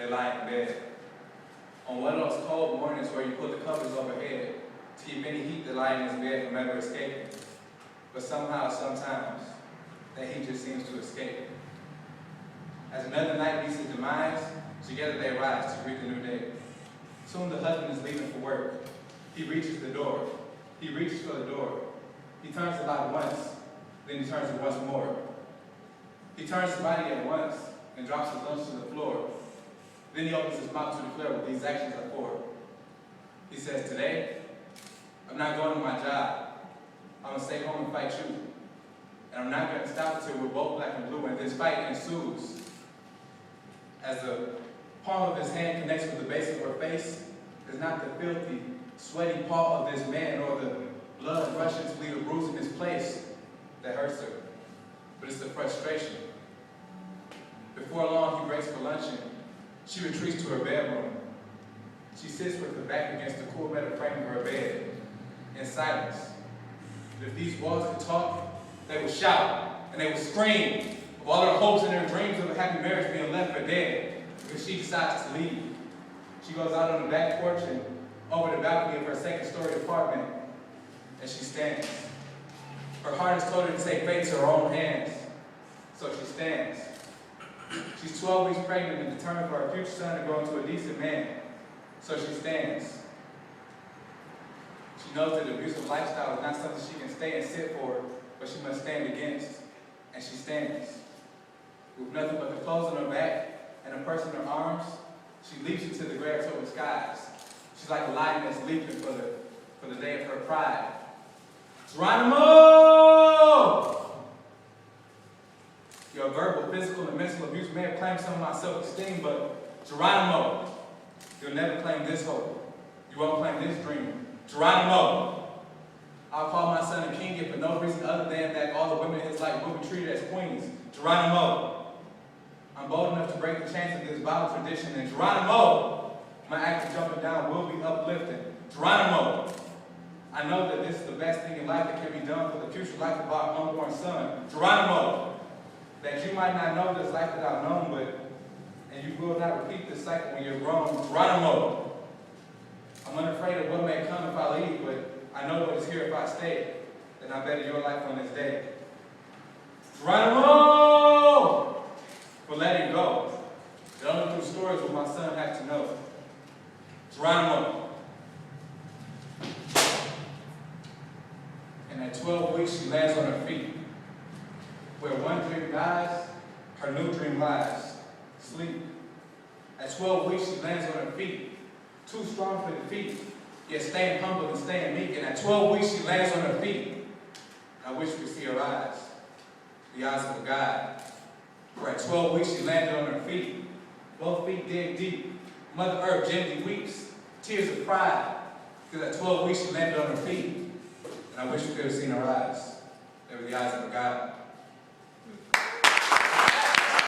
they lie in bed. On one of those cold mornings where you put the covers overhead to keep any heat that lie in his bed from ever escaping. But somehow, sometimes, that heat just seems to escape. As another night meets his demise, together they rise to greet the new day. Soon the husband is leaving for work. He reaches the door. He reaches for the door. He turns the lock once, then he turns it once more. He turns his body at once and drops his lunch to the floor. Then he opens his mouth to declare what these actions are for. He says, today, I'm not going to my job. I'm going to stay home and fight you. And I'm not going to stop until we're both black and blue, and this fight ensues. As the palm of his hand connects with the base of her face, it's not the filthy, sweaty paw of this man or the blood rushing to leave a bruise in his place that hurts her, but it's the frustration. Before long, he breaks for luncheon. She retreats to her bedroom. She sits with her back against the cool metal frame of her bed, in silence. But if these walls could talk, they would shout and they would scream of all her hopes and her dreams of a happy marriage being left for dead because she decides to leave. She goes out on the back porch and over the balcony of her second-story apartment, and she stands. Her heart has told her to take fate to her own hands, so she stands. She's 12 weeks pregnant and determined for her future son to grow into a decent man, so she stands. She knows that the abusive lifestyle is not something she can stay and sit for, but she must stand against, and she stands. With nothing but the clothes on her back and a purse in her arms, she leaps into the gray October skies. She's like a lion that's leaping for the day of her pride. Geronimo! Your verbal, physical, and mental abuse may have claimed some of my self-esteem, but Geronimo, you'll never claim this hope. You won't claim this dream. Geronimo! I'll call my son a king if for no reason other than that all the women in his life will be treated as queens. Geronimo! I'm bold enough to break the chains of this vile tradition, and Geronimo! My act of jumping down will be uplifting. Geronimo! I know that this is the best thing in life that can be done for the future life of our unborn son. Geronimo! That you might not know this life that I've known, and you will not repeat this cycle when you're grown. Geronimo! I'm unafraid of what may come if I leave, but I know what is here if I stay. Then I better your life on this day. Geronimo! For letting go. That only through stories will my son have to know. Geronimo. And at 12 weeks, she lands on her feet. Where one dream dies, her new dream lies. Sleep. At 12 weeks, she lands on her feet. Too strong for defeat, yet staying humble and staying meek. And at 12 weeks, she lands on her feet. I wish we could see her eyes, the eyes of a God. For at 12 weeks, she landed on her feet. Both feet dig deep. Mother Earth gently weeps, tears of pride. Because at 12 weeks, she landed on her feet. And I wish we could have seen her eyes. They were the eyes of a God.